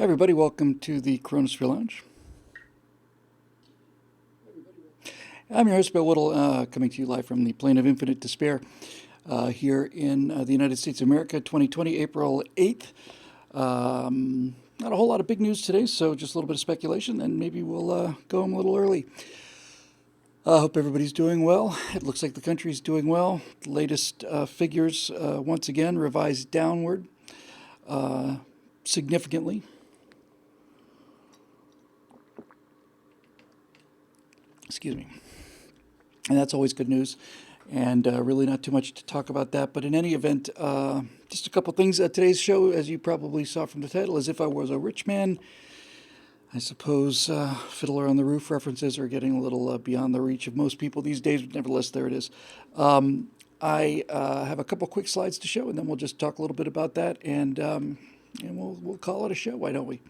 Hi, everybody. Welcome to the CoronaSphere Lounge. I'm your host, Bill Whittle, coming to you live from the Plane of Infinite Despair here in the United States of America, 2020, April 8th. Not a whole lot of big news today, so just a little bit of speculation, and maybe we'll go home a little early. I hope everybody's doing well. It looks like the country's doing well. The latest figures, once again, revised downward significantly. Excuse me. And that's always good news. And really not too much to talk about that. But in any event, just a couple things. Today's show, as you probably saw from the title, is If I Was a Rich Man. I suppose Fiddler on the Roof references are getting a little beyond the reach of most people these days, but nevertheless, there it is. I have a couple quick slides to show, and then we'll just talk a little bit about that, and we'll call it a show, why don't we?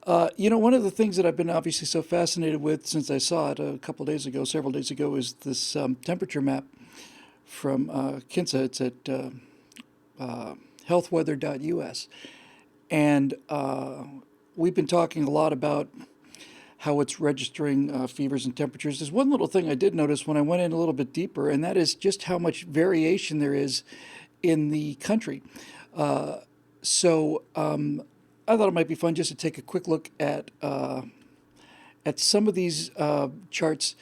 One of the things that I've been obviously so fascinated with since I saw it several days ago, is this temperature map from KINSA. It's at healthweather.us. And we've been talking a lot about how it's registering fevers and temperatures. There's one little thing I did notice when I went in a little bit deeper, and that is just how much variation there is in the country. So I thought it might be fun just to take a quick look at some of these charts,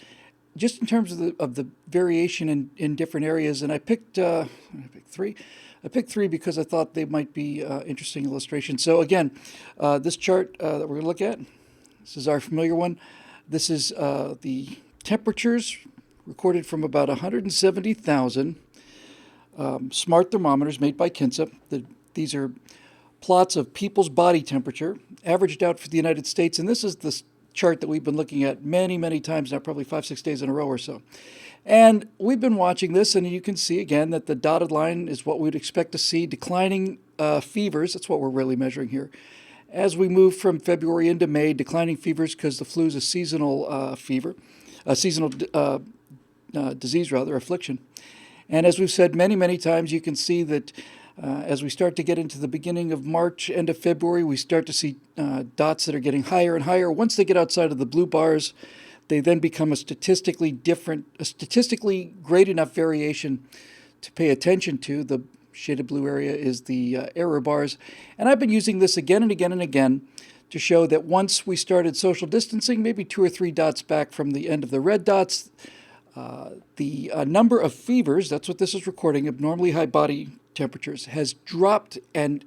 just in terms of the variation in different areas. And I picked three. I picked three because I thought they might be interesting illustrations. So again, this chart that we're going to look at, this is our familiar one. This is the temperatures recorded from about 170,000 smart thermometers made by KINSA. These are plots of people's body temperature averaged out for the United States. And this is the chart that we've been looking at many, many times now, probably 5-6 days in a row or so. And we've been watching this, and you can see again that the dotted line is what we'd expect to see, declining fevers. That's what we're really measuring here. As we move from February into May, declining fevers, because the flu is a seasonal disease, affliction. And as we've said many, many times, you can see that as we start to get into the beginning of March, end of February, we start to see dots that are getting higher and higher. Once they get outside of the blue bars, they then become a statistically great enough variation to pay attention to. The shaded blue area is the error bars. And I've been using this again and again and again to show that once we started social distancing, maybe 2 or 3 dots back from the end of the red dots, the number of fevers, that's what this is recording, abnormally high body temperatures, has dropped and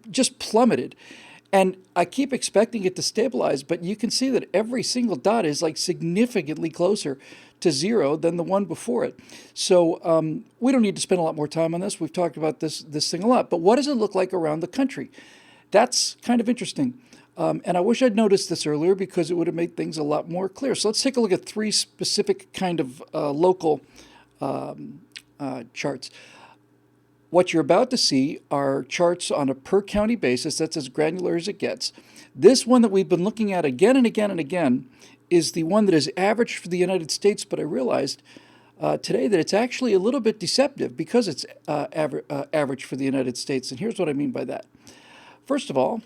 just plummeted. And I keep expecting it to stabilize, but you can see that every single dot is like significantly closer to zero than the one before it. So we don't need to spend a lot more time on this. We've talked about this thing a lot. But what does it look like around the country? That's kind of interesting. And I wish I'd noticed this earlier, because it would have made things a lot more clear. So let's take a look at 3 specific kind of local charts. What you're about to see are charts on a per county basis. That's as granular as it gets. This one that we've been looking at again and again and again is the one that is average for the United States, but I realized today that it's actually a little bit deceptive, because it's average for the United States. And here's what I mean by that. First of all,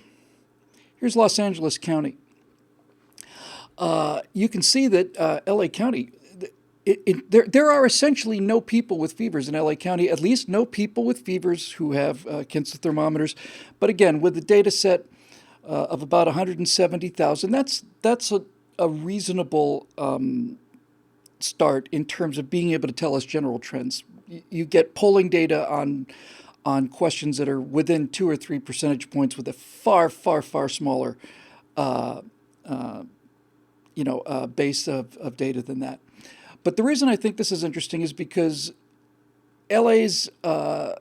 here's Los Angeles County. You can see that LA County, there are essentially no people with fevers in LA County, at least no people with fevers who have KINSA thermometers. But again, with the data set of about 170,000, that's a reasonable start in terms of being able to tell us general trends. You get polling data on questions that are within 2 or 3 percentage points, with a far, far, far smaller base of data than that. But the reason I think this is interesting is because LA's the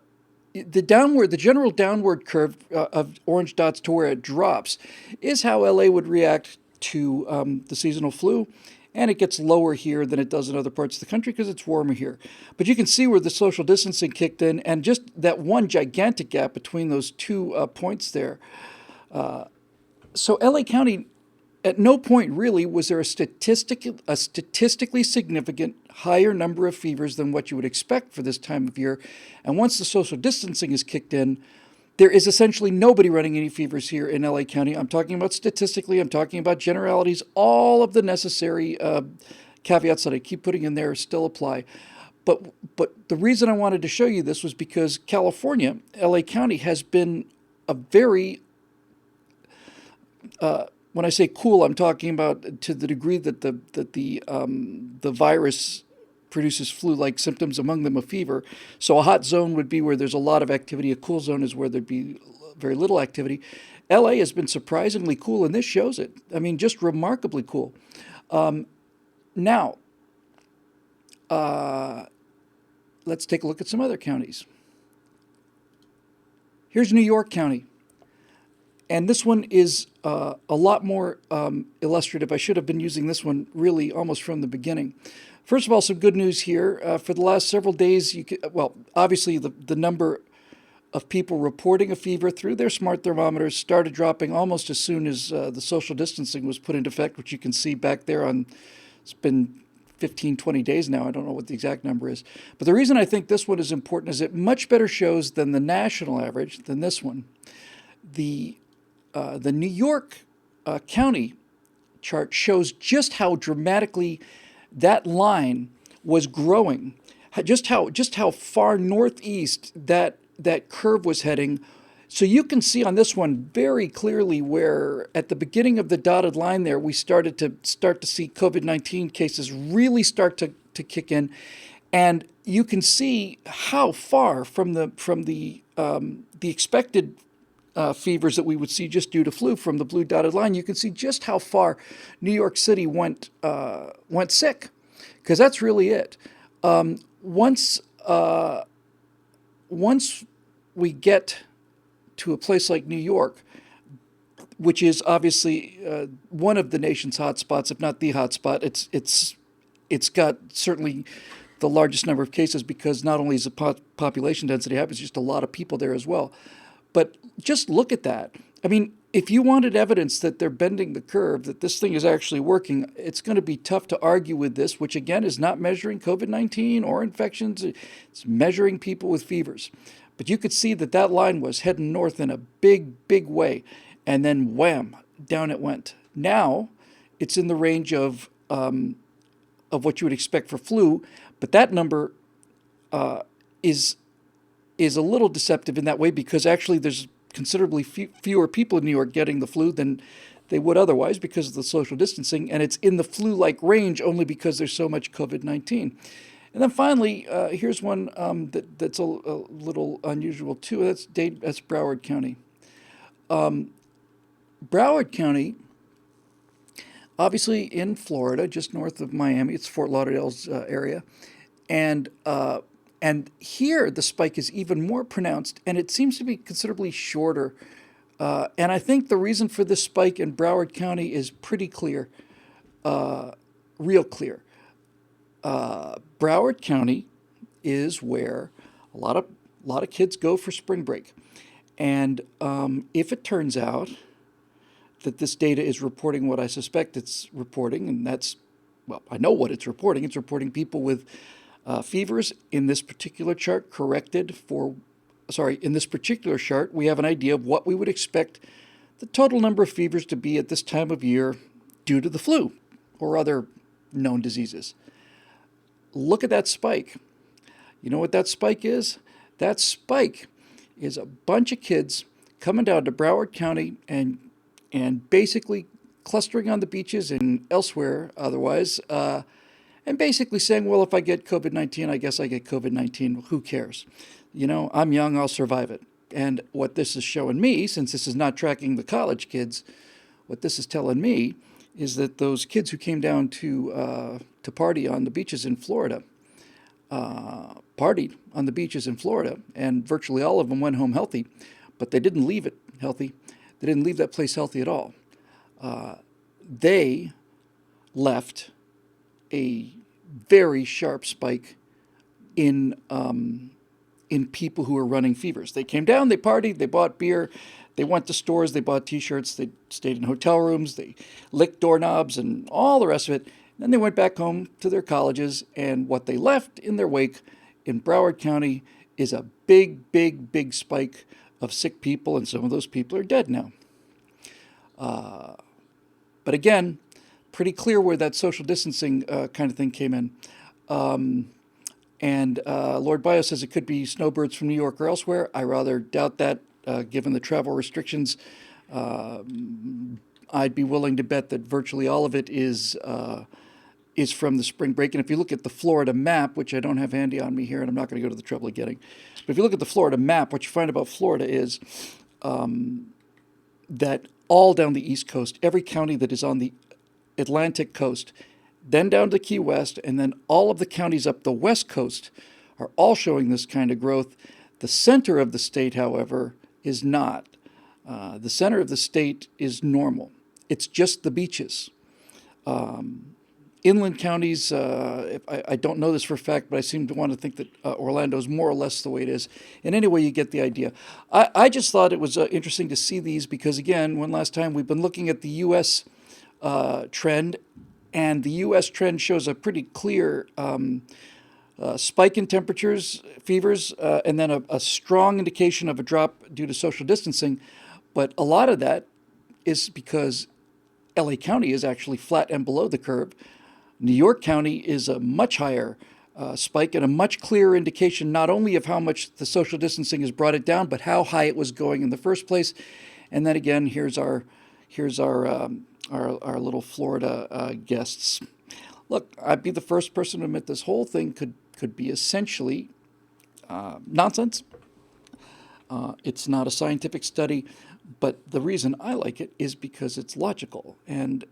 general downward curve of orange dots to where it drops is how LA would react to the seasonal flu, and it gets lower here than it does in other parts of the country because it's warmer here. But you can see where the social distancing kicked in, and just that one gigantic gap between those 2 points there. So LA County, at no point really was there a statistically significant higher number of fevers than what you would expect for this time of year. And once the social distancing is kicked in, There is essentially nobody running any fevers here in LA County. I'm talking about statistically, I'm talking about generalities. All of the necessary caveats that I keep putting in there still apply. But the reason I wanted to show you this was because California, LA County, has been a very, when I say cool, I'm talking about to the degree that the virus produces flu-like symptoms, among them a fever. So a hot zone would be where there's a lot of activity. A cool zone is where there'd be very little activity. LA has been surprisingly cool, and this shows it. I mean, just remarkably cool. Now, let's take a look at some other counties. Here's New York County. And this one is a lot more illustrative. I should have been using this one really almost from the beginning. First of all, some good news here. For the last several days, obviously the number of people reporting a fever through their smart thermometers started dropping almost as soon as the social distancing was put into effect, which you can see back there on, it's been 15, 20 days now. I don't know what the exact number is. But the reason I think this one is important is it much better shows than the national average, than this one. The New York County chart shows just how dramatically that line was growing, just how far northeast that curve was heading. So you can see on this one very clearly where at the beginning of the dotted line there, we started to see COVID-19 cases really start to kick in, and you can see how far from the expected fevers that we would see just due to flu from the blue dotted line. You can see just how far New York City went sick, because that's really it. Once we get to a place like New York, which is obviously one of the nation's hotspots, if not the hotspot, it's got certainly the largest number of cases because not only is the population density high, it's just a lot of people there as well. But just look at that. I mean, if you wanted evidence that they're bending the curve, that this thing is actually working, it's going to be tough to argue with this, which again is not measuring COVID-19 or infections. It's measuring people with fevers. But you could see that line was heading north in a big, big way. And then wham, down it went. Now it's in the range of what you would expect for flu, but that number is a little deceptive in that way because actually there's considerably fewer people in New York getting the flu than they would otherwise because of the social distancing, and it's in the flu-like range only because there's so much COVID-19. And then finally, here's one that's a little unusual too. That's Broward County. Broward County, obviously in Florida, just north of Miami. It's Fort Lauderdale's area, and here the spike is even more pronounced, and it seems to be considerably shorter. And I think the reason for this spike in Broward County is pretty clear, real clear. Broward County is where a lot of kids go for spring break, and if it turns out that this data is reporting what I suspect it's reporting, and I know what it's reporting. It's reporting people with fevers in this particular chart in this particular chart, we have an idea of what we would expect the total number of fevers to be at this time of year due to the flu or other known diseases. Look at that spike. You know what that spike is? That spike is a bunch of kids coming down to Broward County and basically clustering on the beaches and elsewhere otherwise, and basically saying, well, if I get COVID-19, I guess I get COVID-19. Who cares? You know, I'm young, I'll survive it. And what this is showing me, since this is not tracking the college kids, what this is telling me is that those kids who came down to party on the beaches in Florida, partied on the beaches in Florida, and virtually all of them went home healthy, but they didn't leave it healthy. They didn't leave that place healthy at all. They left a very sharp spike in people who are running fevers. They came down, they partied, they bought beer, they went to stores, they bought T-shirts, they stayed in hotel rooms, they licked doorknobs and all the rest of it. Then they went back home to their colleges, and what they left in their wake in Broward County is a big, big, big spike of sick people, and some of those people are dead now. But again, pretty clear where that social distancing kind of thing came in. And Lord Bio says it could be snowbirds from New York or elsewhere. I rather doubt that, given the travel restrictions. I'd be willing to bet that virtually all of it is from the spring break. And if you look at the Florida map, which I don't have handy on me here, and I'm not going to go to the trouble of getting, but if you look at the Florida map, what you find about Florida is that all down the East Coast, every county that is on the Atlantic coast, then down to Key West, and then all of the counties up the West Coast are all showing this kind of growth. The center of the state, however, is not. The center of the state is normal. It's just the beaches. Inland counties, I don't know this for a fact, but I seem to want to think that Orlando is more or less the way it is. And anyway, you get the idea. I just thought it was interesting to see these because, again, one last time, we've been looking at the U.S. Trend, and the U.S. trend shows a pretty clear spike in temperatures, fevers, and then a strong indication of a drop due to social distancing. But a lot of that is because LA County is actually flat and below the curve. New York County is a much higher spike and a much clearer indication not only of how much the social distancing has brought it down, but how high it was going in the first place. And then again, here's our little Florida guests. Look, I'd be the first person to admit this whole thing could be essentially nonsense. It's not a scientific study, but the reason I like it is because it's logical and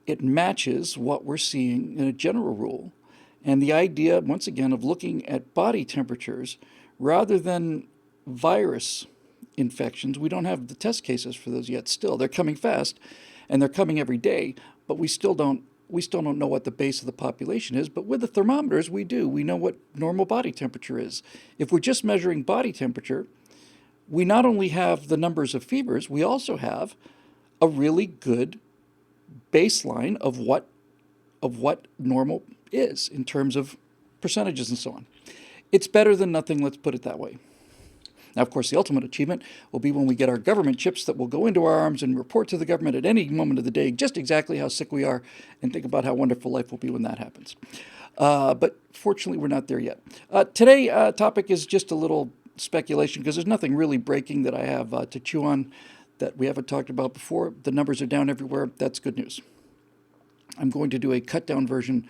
it matches what we're seeing in a general rule. And the idea, once again, of looking at body temperatures rather than virus infections. We don't have the test cases for those yet still. They're coming fast, and they're coming every day, but we still don't know what the base of the population is. But with the thermometers, we do. We know what normal body temperature is. If we're just measuring body temperature, we not only have the numbers of fevers, we also have a really good baseline of what normal is in terms of percentages and so on. It's better than nothing, let's put it that way. Now, of course, the ultimate achievement will be when we get our government chips that will go into our arms and report to the government at any moment of the day just exactly how sick we are, and think about how wonderful life will be when that happens. But fortunately, we're not there yet. Today's topic is just a little speculation because there's nothing really breaking that I have to chew on that we haven't talked about before. The numbers are down everywhere. That's good news. I'm going to do a cut-down version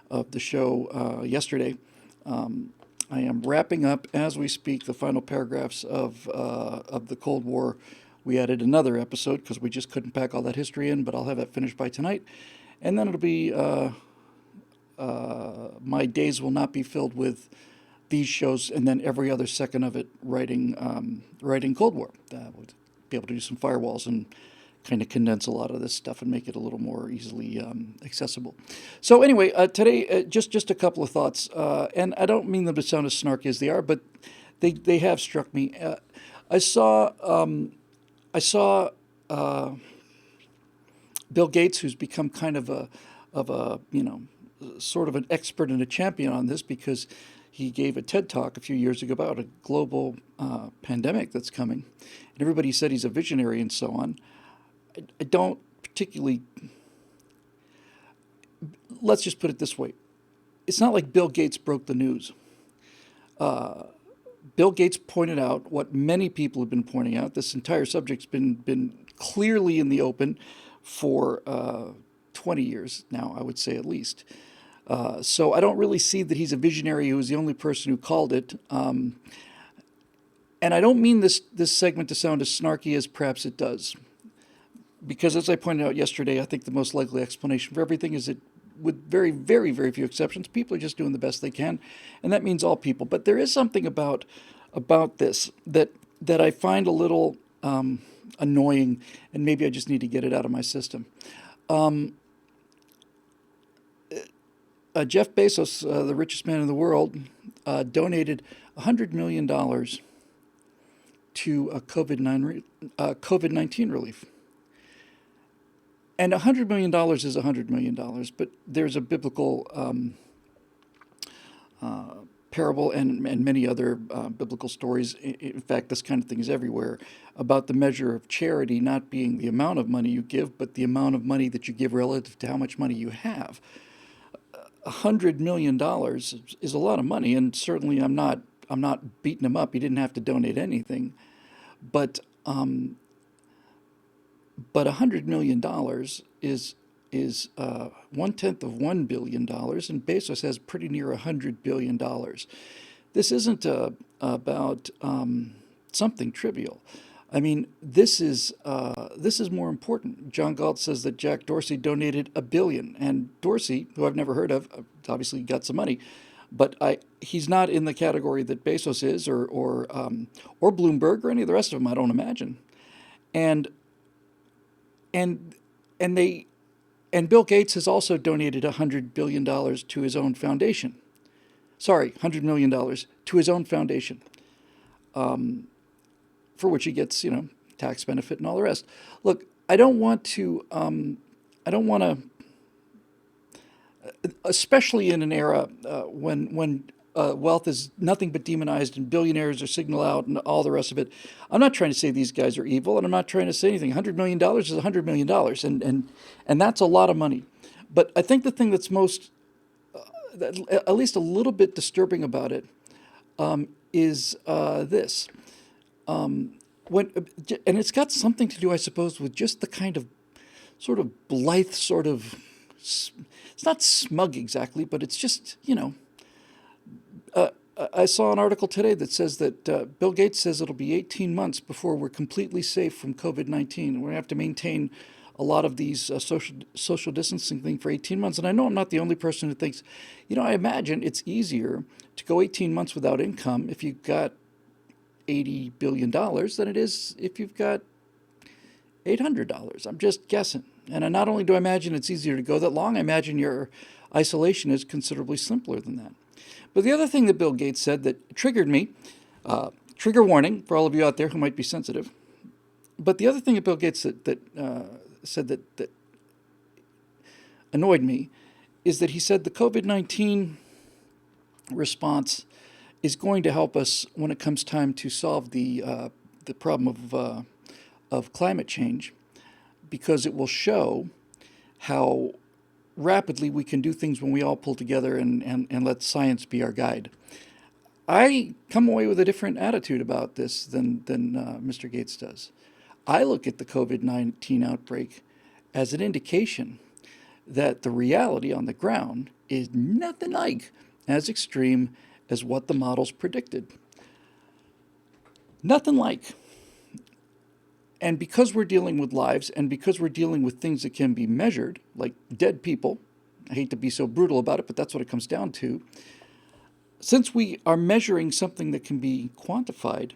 of the show yesterday. I am wrapping up, as we speak, the final paragraphs of the Cold War. We added another episode because we just couldn't pack all that history in, but I'll have that finished by tonight. And then it'll be, my days will not be filled with these shows and then every other second of it writing Cold War. We'll be able to do some firewalls and kind of condense a lot of this stuff and make it a little more easily accessible. So anyway, today, just a couple of thoughts. And I don't mean them to sound as snarky as they are, but they have struck me. I saw Bill Gates, who's become kind of a sort of an expert and a champion on this because he gave a TED Talk a few years ago about a global pandemic that's coming. And everybody said he's a visionary and so on. I don't particularly, let's just put it this way. It's not like Bill Gates broke the news. Bill Gates pointed out what many people have been pointing out. This entire subject's been clearly in the open for 20 years now, I would say at least. So I don't really see that he's a visionary who was the only person who called it. And I don't mean this segment to sound as snarky as perhaps it does. Because as I pointed out yesterday, I think the most likely explanation for everything is that with very, very, very few exceptions, people are just doing the best they can. And that means all people. But there is something about this that I find a little annoying, and maybe I just need to get it out of my system. Jeff Bezos, the richest man in the world, donated $100 million to COVID-19 relief. And $100 million is $100 million, but there's a biblical parable and many other biblical stories. In fact, this kind of thing is everywhere about the measure of charity not being the amount of money you give, but the amount of money that you give relative to how much money you have. $100 million is a lot of money, and certainly I'm not beating him up. He didn't have to donate anything, but $100 million is 1/10 of $1 billion, and Bezos has pretty near $100 billion. This isn't about something trivial. I mean, this is more important. John Galt says that Jack Dorsey donated $1 billion, and Dorsey, who I've never heard of, obviously got some money, but he's not in the category that Bezos is, or Bloomberg, or any of the rest of them. I don't imagine. And and and they and Bill Gates has also donated $100 billion to his own foundation. Sorry, $100 million to his own foundation, for which he gets, tax benefit and all the rest. Look, I don't want to, especially in an era when wealth is nothing but demonized and billionaires are signaled out and all the rest of it. I'm not trying to say these guys are evil, and I'm not trying to say anything. $100 million is $100 million, and that's a lot of money. But I think the thing that's most, at least a little bit disturbing about it, is this. When and it's got something to do, I suppose, with just the kind of sort of blithe sort of. It's not smug exactly, but it's just, I saw an article today that says that Bill Gates says it'll be 18 months before we're completely safe from COVID-19. We're going to have to maintain a lot of these social distancing thing for 18 months. And I know I'm not the only person who thinks, I imagine it's easier to go 18 months without income if you've got $80 billion than it is if you've got $800. I'm just guessing. And not only do I imagine it's easier to go that long, I imagine your isolation is considerably simpler than that. But the other thing that Bill Gates said that triggered me, trigger warning for all of you out there who might be sensitive, but the other thing that Bill Gates said that annoyed me is that he said the COVID-19 response is going to help us when it comes time to solve the problem of climate change, because it will show how rapidly we can do things when we all pull together and let science be our guide. I come away with a different attitude about this than Mr. Gates does. I look at the COVID-19 outbreak as an indication that the reality on the ground is nothing like as extreme as what the models predicted. Nothing like. And because we're dealing with lives, and because we're dealing with things that can be measured, like dead people, I hate to be so brutal about it, but that's what it comes down to. Since we are measuring something that can be quantified,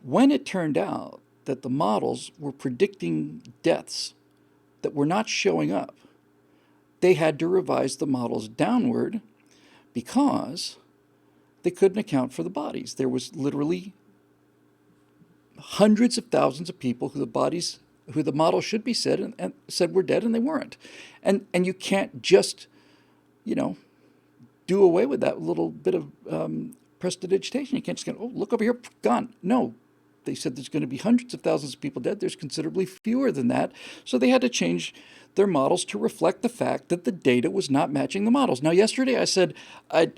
when it turned out that the models were predicting deaths that were not showing up, they had to revise the models downward because they couldn't account for the bodies. There was literally hundreds of thousands of people who the model should be said and said were dead, and they weren't. And you can't just, do away with that little bit of prestidigitation. You can't just go, oh, look over here, gone. No, they said there's going to be hundreds of thousands of people dead. There's considerably fewer than that. So they had to change their models to reflect the fact that the data was not matching the models. Now, yesterday I said, I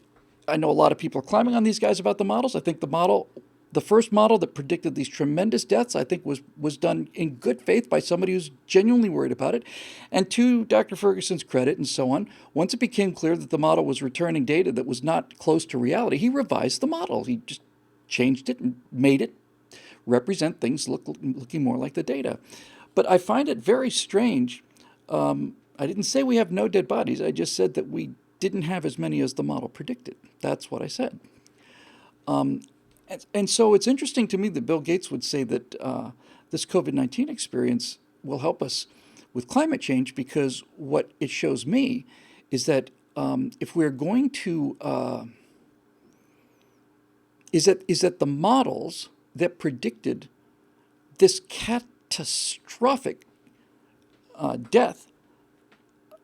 know a lot of people are climbing on these guys about the models. I think the first model that predicted these tremendous deaths, I think was done in good faith by somebody who's genuinely worried about it. And to Dr. Ferguson's credit and so on, once it became clear that the model was returning data that was not close to reality, he revised the model. He just changed it and made it represent things looking more like the data. But I find it very strange. I didn't say we have no dead bodies. I just said that we didn't have as many as the model predicted. That's what I said. And so it's interesting to me that Bill Gates would say that this COVID-19 experience will help us with climate change, because what it shows me is that if we're going to is that the models that predicted this catastrophic death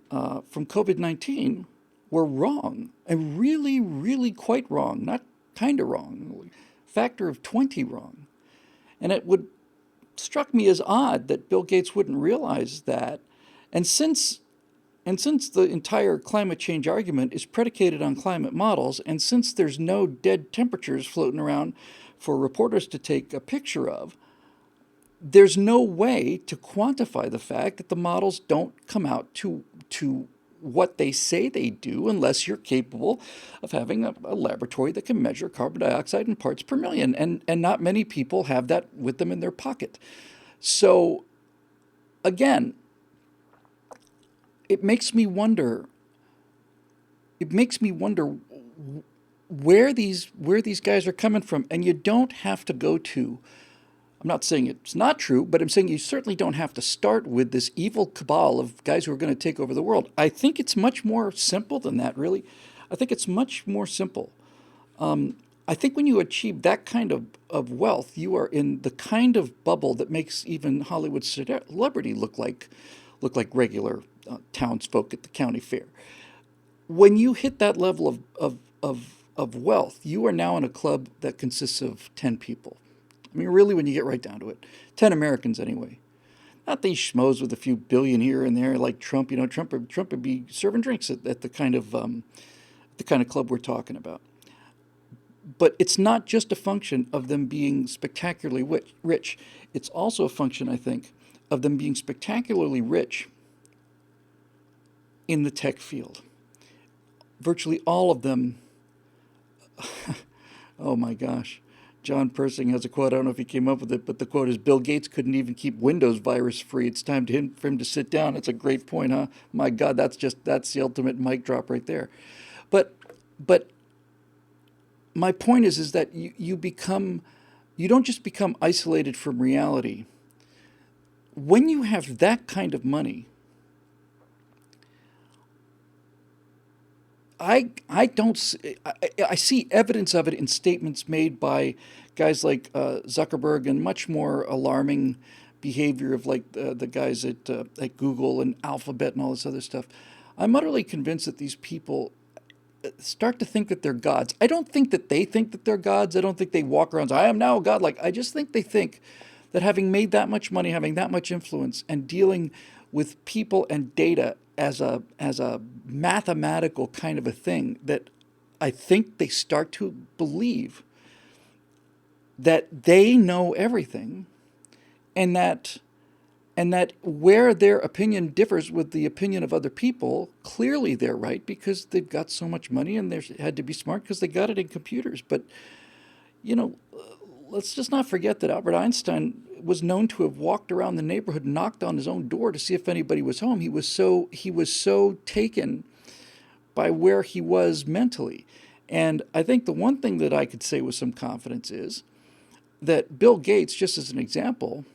from COVID-19 were wrong, and really, really quite wrong, not kind of wrong, factor of 20 wrong. And it would struck me as odd that Bill Gates wouldn't realize that. And since the entire climate change argument is predicated on climate models, and since there's no dead temperatures floating around for reporters to take a picture of, there's no way to quantify the fact that the models don't come out to what they say they do unless you're capable of having a laboratory that can measure carbon dioxide in parts per million. And not many people have that with them in their pocket. So again, it makes me wonder. It makes me wonder where these guys are coming from. And you don't have to go to. I'm not saying it's not true, but I'm saying you certainly don't have to start with this evil cabal of guys who are going to take over the world. I think it's much more simple than that, really. I think it's much more simple. I think when you achieve that kind of wealth, you are in the kind of bubble that makes even Hollywood celebrity look like regular townsfolk at the county fair. When you hit that level of wealth, you are now in a club that consists of 10 people. I mean, really, when you get right down to it, 10 Americans anyway. Not these schmoes with a few billion here and there like Trump. Trump would be serving drinks at the kind of club we're talking about. But it's not just a function of them being spectacularly rich. It's also a function, I think, of them being spectacularly rich in the tech field. Virtually all of them. Oh my gosh. John Persing has a quote. I don't know if he came up with it, but the quote is, Bill Gates couldn't even keep Windows virus free. It's time for him to sit down. It's a great point, huh? My God, that's the ultimate mic drop right there. But but my point is that you don't just become isolated from reality. When you have that kind of money, I don't I see evidence of it in statements made by guys like Zuckerberg, and much more alarming behavior of like the guys at Google and Alphabet and all this other stuff. I'm utterly convinced that these people start to think that they're gods. I don't think that they think that they're gods. I don't think they walk around and say, I am now a god. Like, I just think they think that having made that much money, having that much influence, and dealing with people and data as a mathematical kind of a thing, that I think they start to believe that they know everything, and that where their opinion differs with the opinion of other people, clearly they're right because they've got so much money and they had to be smart because they got it in computers. But you know, let's just not forget that Albert Einstein was known to have walked around the neighborhood and knocked on his own door to see if anybody was home. He was so taken by where he was mentally. And I think the one thing that I could say with some confidence is that Bill Gates, just as an example,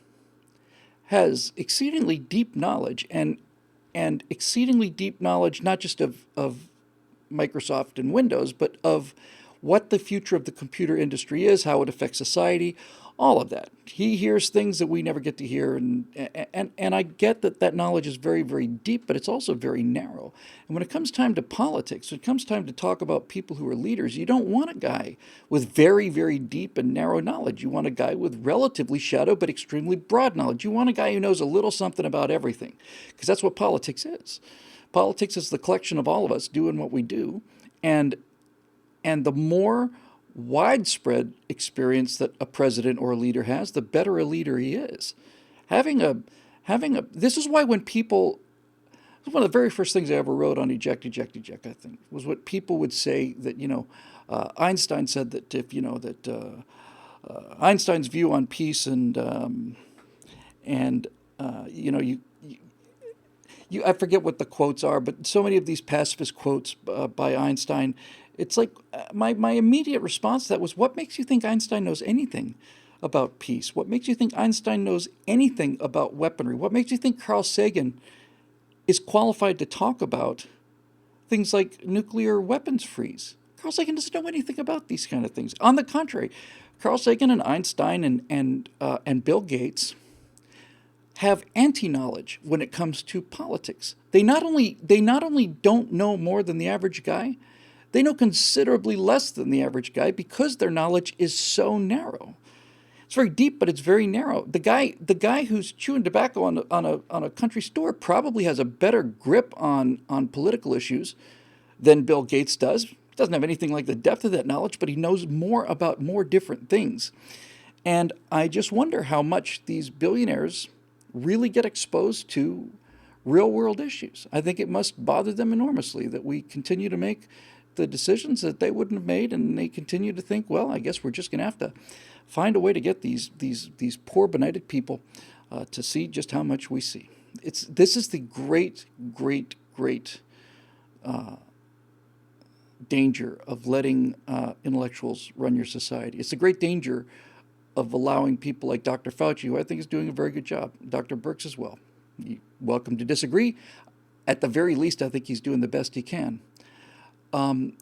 has exceedingly deep knowledge, and exceedingly deep knowledge not just of Microsoft and Windows, but of what the future of the computer industry is, how it affects society, all of that. He hears things that we never get to hear, and I get that that knowledge is very, very deep, but it's also very narrow. And when it comes time to politics, when it comes time to talk about people who are leaders, you don't want a guy with very, very deep and narrow knowledge. You want a guy with relatively shallow but extremely broad knowledge. You want a guy who knows a little something about everything, because that's what politics is. Politics is the collection of all of us doing what we do, and the more widespread experience that a president or a leader has, the better a leader he is. Having a this is why when people, one of the very first things I ever wrote on eject, I think, was what people would say that, Einstein said that if, Einstein's view on peace and I forget what the quotes are, but so many of these pacifist quotes by Einstein, it's like my immediate response to that was, what makes you think Einstein knows anything about peace? What makes you think Einstein knows anything about weaponry? What makes you think Carl Sagan is qualified to talk about things like nuclear weapons freeze? Carl Sagan doesn't know anything about these kind of things. On the contrary, Carl Sagan and Einstein and Bill Gates have anti-knowledge when it comes to politics. They not only don't know more than the average guy, they know considerably less than the average guy because their knowledge is so narrow. It's very deep, but it's very narrow. The guy who's chewing tobacco on a country store probably has a better grip on political issues than Bill Gates does. He doesn't have anything like the depth of that knowledge, but he knows more about more different things. And I just wonder how much these billionaires really get exposed to real world issues. I think it must bother them enormously that we continue to make the decisions that they wouldn't have made, and they continue to think, well, I guess we're just going to have to find a way to get these poor benighted people to see just how much we see. This is the great danger of letting intellectuals run your society. It's a great danger of allowing people like Dr. Fauci, who I think is doing a very good job, Dr. Birx as well. You're welcome to disagree. At the very least, I think he's doing the best he can. Um,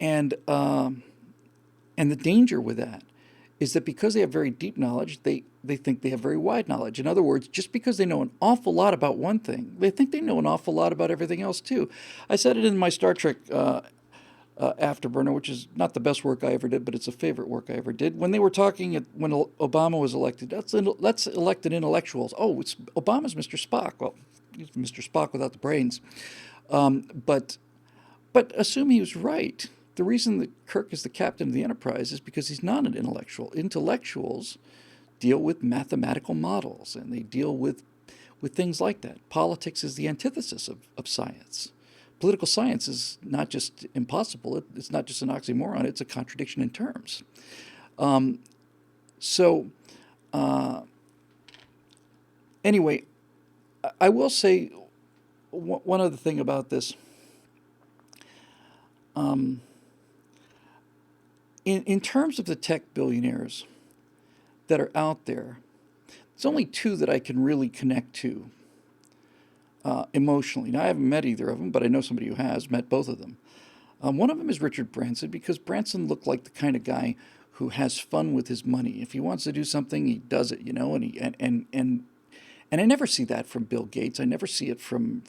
and and the danger with that is that because they have very deep knowledge, they think they have very wide knowledge. In other words, just because they know an awful lot about one thing, they think they know an awful lot about everything else too. I said it in my Star Trek Afterburner, which is not the best work I ever did, but it's a favorite work I ever did. When they were talking when Obama was elected, let's elect an intellectuals. Oh, it's Obama's Mr. Spock. Well, he's Mr. Spock without the brains. But assume he was right. The reason that Kirk is the captain of the Enterprise is because he's not an intellectual. Intellectuals deal with mathematical models, and they deal with things like that. Politics is the antithesis of science. Political science is not just impossible, it's not just an oxymoron, it's a contradiction in terms. Um, so, uh, anyway, I will say one other thing about this. Um, in terms of the tech billionaires that are out there, there's only two that I can really connect to emotionally. Now, I haven't met either of them, but I know somebody who has met both of them. One of them is Richard Branson, because Branson looked like the kind of guy who has fun with his money. If he wants to do something, he does it, and I never see that from Bill Gates. I never see it from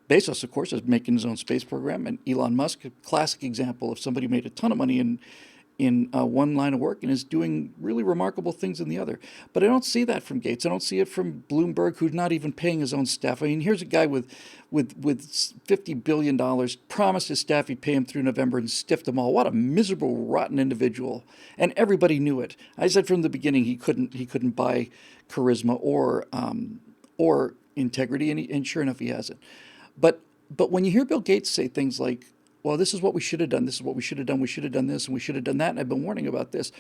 Bezos, of course, is making his own space program, and Elon Musk, a classic example of somebody who made a ton of money in one line of work and is doing really remarkable things in the other. But I don't see that from Gates. I don't see it from Bloomberg, who's not even paying his own staff. I mean, here's a guy with $50 billion, promised his staff he'd pay him through November and stiffed them all. What a miserable, rotten individual! And everybody knew it. I said from the beginning he couldn't buy charisma or integrity, and sure enough, he hasn't. But when you hear Bill Gates say things like, well, this is what we should have done, this is what we should have done, we should have done this, and we should have done that, and I've been warning about this,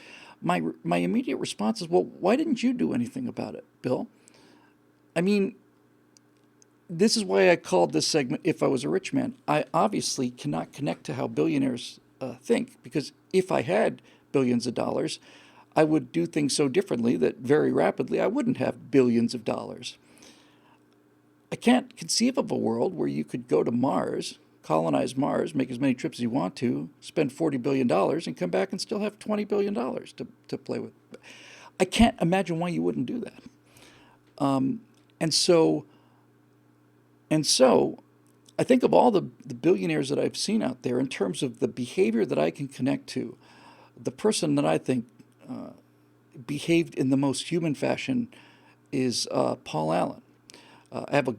my immediate response is, well, why didn't you do anything about it, Bill? I mean, this is why I called this segment If I Was a Rich Man. I obviously cannot connect to how billionaires think, because if I had billions of dollars, I would do things so differently that very rapidly I wouldn't have billions of dollars. I can't conceive of a world where you could go to Mars, colonize Mars, make as many trips as you want to, spend $40 billion, and come back and still have $20 billion to play with. I can't imagine why you wouldn't do that. Um, and so, and so, I think of all the billionaires that I've seen out there in terms of the behavior that I can connect to, the person that I think behaved in the most human fashion is Paul Allen. I have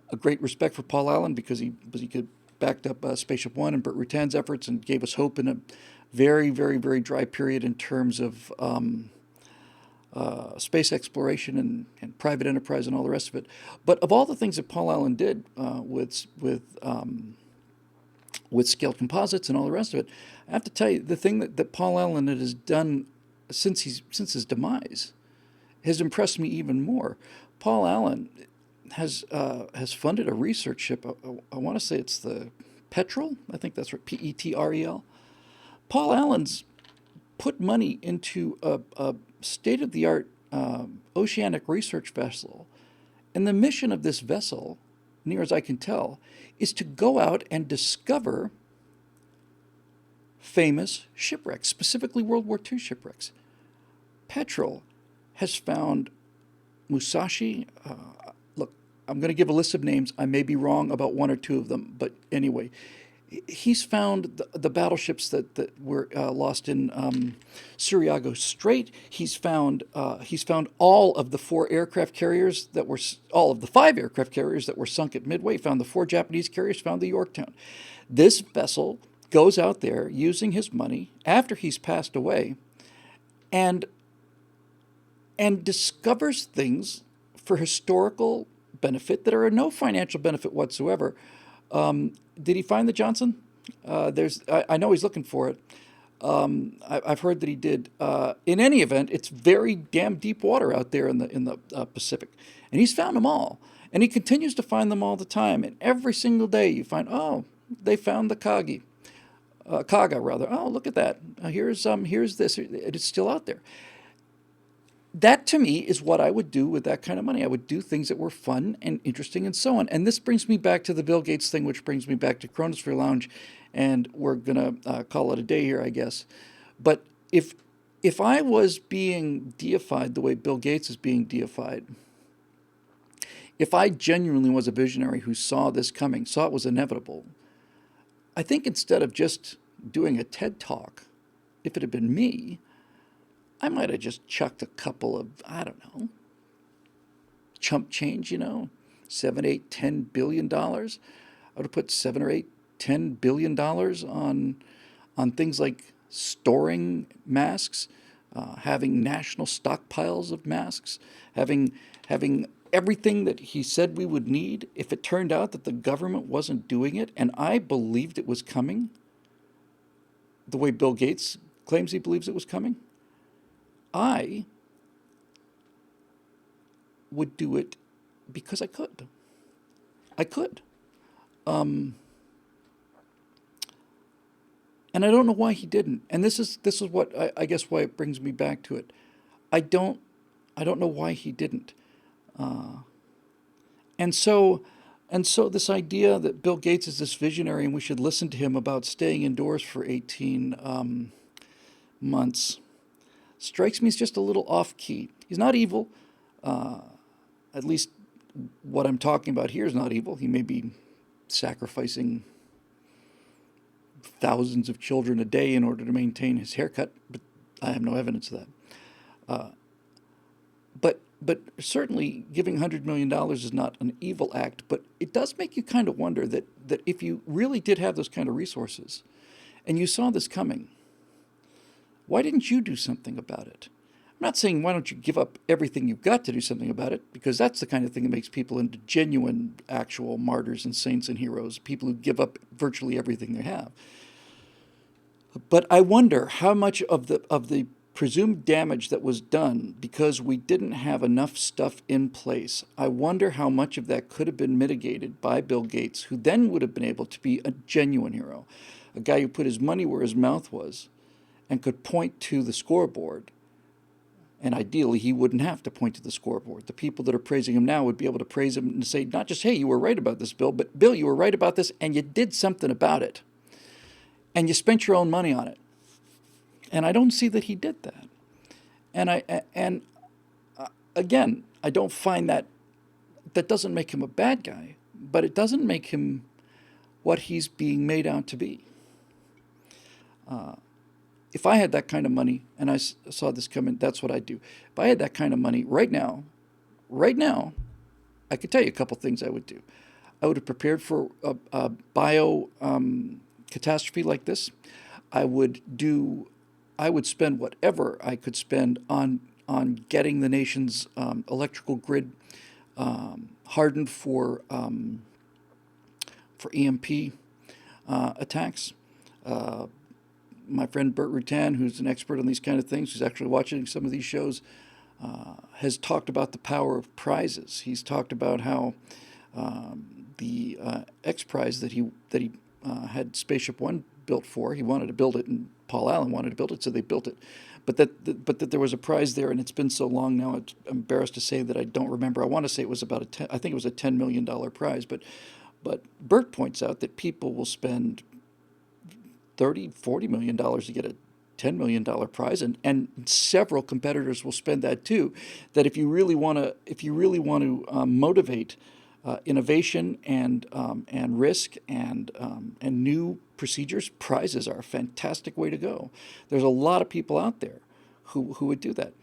a great respect for Paul Allen because he could backed up Spaceship One and Burt Rutan's efforts and gave us hope in a very dry period in terms of space exploration and private enterprise and all the rest of it. But of all the things that Paul Allen did with scaled composites and all the rest of it, I have to tell you the thing that Paul Allen has done since his demise has impressed me even more. Paul Allen has funded a research ship. I want to say it's the Petrel. I think that's right, Petrel. Paul Allen's put money into a state-of-the-art oceanic research vessel, and the mission of this vessel, near as I can tell, is to go out and discover famous shipwrecks, specifically World War II shipwrecks. Petrel has found Musashi. Look, I'm going to give a list of names. I may be wrong about one or two of them, but anyway, he's found the battleships that were lost in Suriago Strait. He's found all of the four aircraft carriers that were all of the five aircraft carriers that were sunk at Midway. Found the four Japanese carriers. Found the Yorktown. This vessel goes out there using his money after he's passed away, and discovers things for historical benefit that are of no financial benefit whatsoever. Did he find the Johnson? I know he's looking for it. I've heard that he did. In any event, it's very damn deep water out there in the Pacific, and he's found them all, and he continues to find them all the time. And every single day, you find, oh, they found the Kaga rather. Oh, look at that. Here's this. It's still out there. That to me is what I would do with that kind of money. I would do things that were fun and interesting and so on. And this brings me back to the Bill Gates thing, which brings me back to CoronaSphere Lounge, and we're gonna call it a day here, I guess. But if I was being deified the way Bill Gates is being deified, if I genuinely was a visionary who saw this coming, saw it was inevitable, I think instead of just doing a TED talk, if it had been me, I might have just chucked a couple of, I don't know, chump change, 7, 8, $10 billion. I would have put 7 or 8, $10 billion on things like storing masks, having national stockpiles of masks, having everything that he said we would need. If it turned out that the government wasn't doing it, and I believed it was coming, the way Bill Gates claims he believes it was coming, I would do it because I could. I could. And I don't know why he didn't. And this is what I guess why it brings me back to it. I don't know why he didn't. And so this idea that Bill Gates is this visionary and we should listen to him about staying indoors for 18 months strikes me as just a little off key. He's not evil. At least what I'm talking about here is not evil. He may be sacrificing thousands of children a day in order to maintain his haircut, but I have no evidence of that. But certainly giving $100 million is not an evil act, but it does make you kind of wonder that if you really did have those kind of resources and you saw this coming, why didn't you do something about it? I'm not saying why don't you give up everything you've got to do something about it, because that's the kind of thing that makes people into genuine, actual martyrs and saints and heroes, people who give up virtually everything they have. But I wonder how much of the presumed damage that was done because we didn't have enough stuff in place, I wonder how much of that could have been mitigated by Bill Gates, who then would have been able to be a genuine hero, a guy who put his money where his mouth was and could point to the scoreboard. And ideally, he wouldn't have to point to the scoreboard. The people that are praising him now would be able to praise him and say, not just, hey, you were right about this, Bill, but Bill, you were right about this, and you did something about it. And you spent your own money on it. And I don't see that he did that. And again, I don't find that doesn't make him a bad guy, but it doesn't make him what he's being made out to be. If I had that kind of money and I saw this coming, that's what I'd do. If I had that kind of money right now, I could tell you a couple things I would do. I would have prepared for a bio catastrophe like this. I would spend whatever I could spend on getting the nation's electrical grid hardened for EMP attacks. My friend Bert Rutan, who's an expert on these kind of things, who's actually watching some of these shows, has talked about the power of prizes. He's talked about how the X Prize that he had Spaceship One built for, he wanted to build it, and Paul Allen wanted to build it, so they built it. But that there was a prize there, and it's been so long now, I'm embarrassed to say that I don't remember. I want to say it was about I think it was a $10 million prize. But Bert points out that people will spend $30, $40 million to get $10 million prize, and several competitors will spend that too. That if you really want to motivate innovation and risk and new procedures, prizes are a fantastic way to go. There's a lot of people out there who would do that.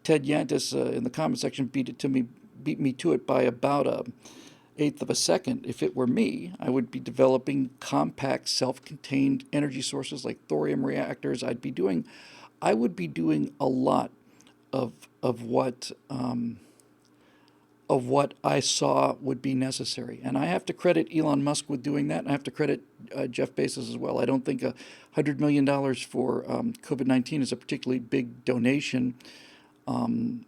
Ted Yantis in the comment section beat me to it by about a eighth of a second. If it were me, I would be developing compact, self-contained energy sources like thorium reactors. I would be doing a lot of of what of what I saw would be necessary. And I have to credit Elon Musk with doing that. And I have to credit Jeff Bezos as well. I don't think $100 million for COVID-19 is a particularly big donation on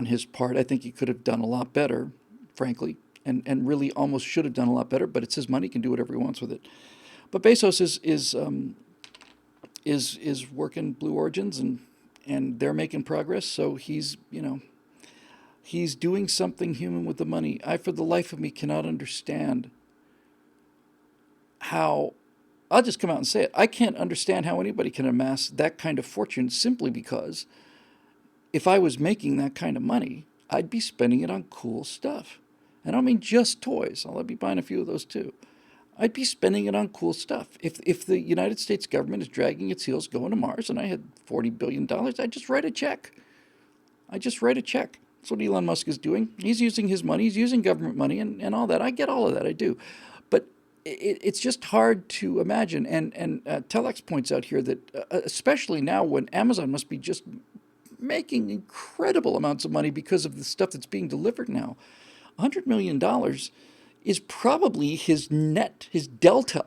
his part. I think he could have done a lot better, frankly, and really almost should have done a lot better. But it's his money; he can do whatever he wants with it. But Bezos is working Blue Origins, and they're making progress. So he's doing something human with the money. I, for the life of me, cannot understand how. I'll just come out and say it. I can't understand how anybody can amass that kind of fortune simply because if I was making that kind of money, I'd be spending it on cool stuff. And I don't mean just toys. I'll be buying a few of those too. I'd be spending it on cool stuff. If the United States government is dragging its heels going to Mars and I had $40 billion, I'd just write a check. I just write a check. That's what Elon Musk is doing. He's using his money. He's using government money and all that. I get all of that. I do. But it's just hard to imagine. And Telex points out here that especially now when Amazon must be just making incredible amounts of money because of the stuff that's being delivered now, $100 million is probably his delta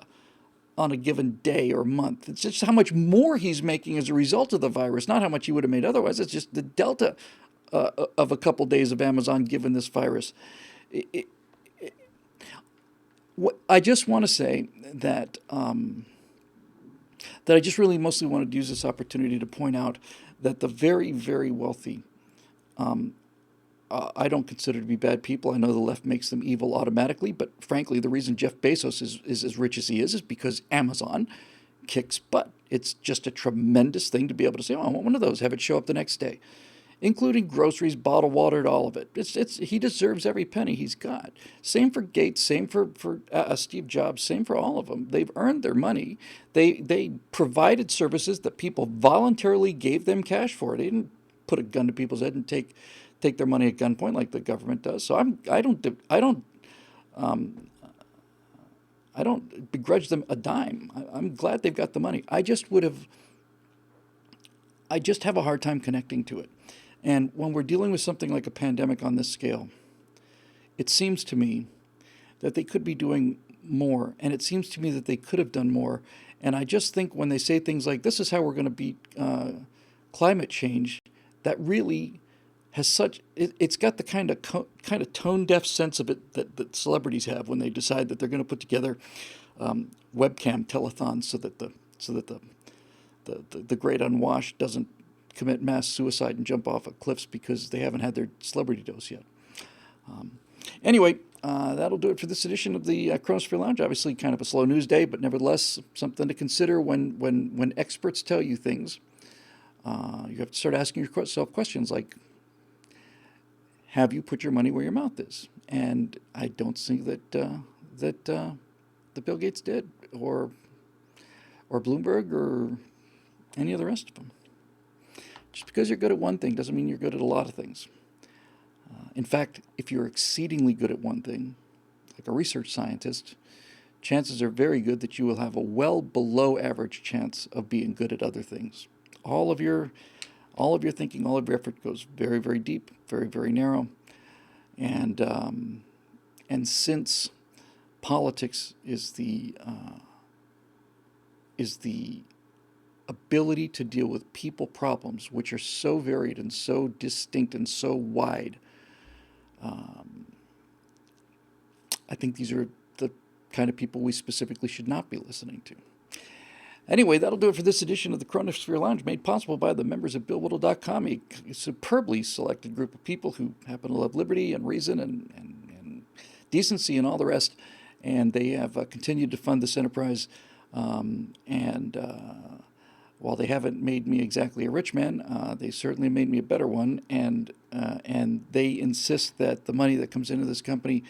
on a given day or month. It's just how much more he's making as a result of the virus, not how much he would have made otherwise. It's just the delta of a couple days of Amazon given this virus. I just want to say that that I just really mostly wanted to use this opportunity to point out that the very, very wealthy, I don't consider to be bad people. I know the left makes them evil automatically, but frankly, the reason Jeff Bezos is as rich as he is because Amazon kicks butt. It's just a tremendous thing to be able to say, oh, I want one of those, have it show up the next day, including groceries, bottled water, all of it. He deserves every penny he's got. Same for Gates, same for Steve Jobs, same for all of them. They've earned their money. They provided services that people voluntarily gave them cash for. They didn't put a gun to people's head and take their money at gunpoint like the government does. So I don't begrudge them a dime. I'm glad they've got the money. I just have a hard time connecting to it. And when we're dealing with something like a pandemic on this scale, it seems to me that they could be doing more. And it seems to me that they could have done more. And I just think when they say things like, this is how we're going to beat climate change, that really has it's got the kind of tone deaf sense of it that celebrities have when they decide that they're going to put together webcam telethons so that the great unwashed doesn't commit mass suicide and jump off of cliffs because they haven't had their celebrity dose yet. Anyway, that'll do it for this edition of the CoronaSphere Lounge. Obviously, kind of a slow news day, but nevertheless something to consider when experts tell you things. You have to start asking yourself questions like, have you put your money where your mouth is? And I don't think that Bill Gates did, or Bloomberg, or any of the rest of them. Just because you're good at one thing doesn't mean you're good at a lot of things. In fact, if you're exceedingly good at one thing, like a research scientist, chances are very good that you will have a well below average chance of being good at other things. All of your thinking, all of your effort goes very, very deep, very, very narrow. And since politics is the ability to deal with people problems, which are so varied and so distinct and so wide, I think these are the kind of people we specifically should not be listening to. Anyway, that'll do it for this edition of the CoronaSphere Lounge, made possible by the members of BillWhittle.com, a superbly selected group of people who happen to love liberty and reason and decency and all the rest. And they have continued to fund this enterprise And while they haven't made me exactly a rich man, they certainly made me a better one. And they insist that the money that comes into this company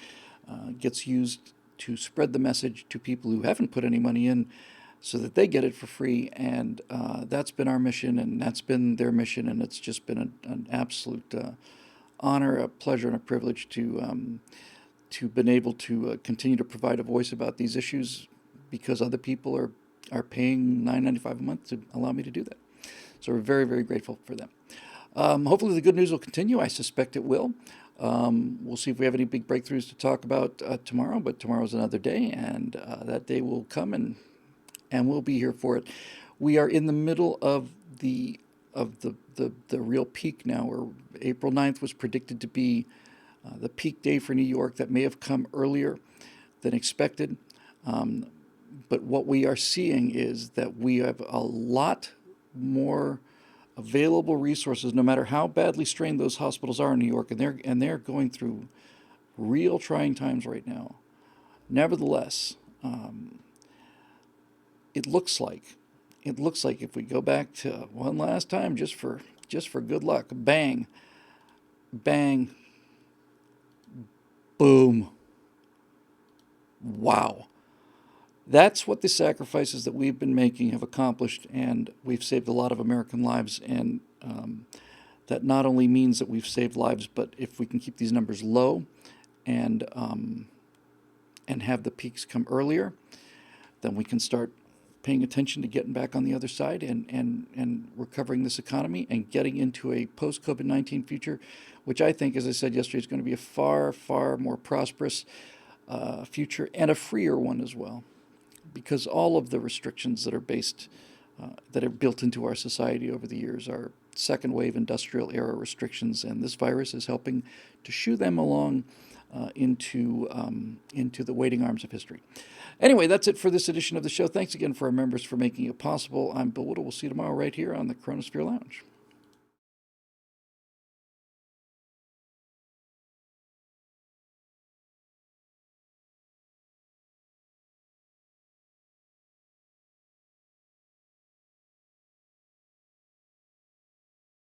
gets used to spread the message to people who haven't put any money in, so that they get it for free. And that's been our mission, and that's been their mission, and it's just been an absolute honor, a pleasure, and a privilege to been able to continue to provide a voice about these issues, because other people are paying $9.95 a month to allow me to do that. So we're very, very grateful for them. Hopefully the good news will continue. I suspect it will. We'll see if we have any big breakthroughs to talk about tomorrow, but tomorrow's another day, and that day will come, and we'll be here for it. We are in the middle of the real peak now, where April 9th was predicted to be the peak day for New York. That may have come earlier than expected. But what we are seeing is that we have a lot more available resources, no matter how badly strained those hospitals are in New York, and they're going through real trying times right now. Nevertheless, it looks like if we go back to one last time, just for good luck, bang, bang, boom, wow. That's what the sacrifices that we've been making have accomplished, and we've saved a lot of American lives. And that not only means that we've saved lives, but if we can keep these numbers low and have the peaks come earlier, then we can start paying attention to getting back on the other side, and recovering this economy and getting into a post-COVID-19 future, which I think, as I said yesterday, is going to be a far, far more prosperous future, and a freer one as well, because all of the restrictions that are built into our society over the years are second wave industrial era restrictions, and this virus is helping to shoo them along into the waiting arms of history. Anyway, that's it for this edition of the show. Thanks again for our members for making it possible. I'm Bill Whittle. We'll see you tomorrow right here on the CoronaSphere Lounge.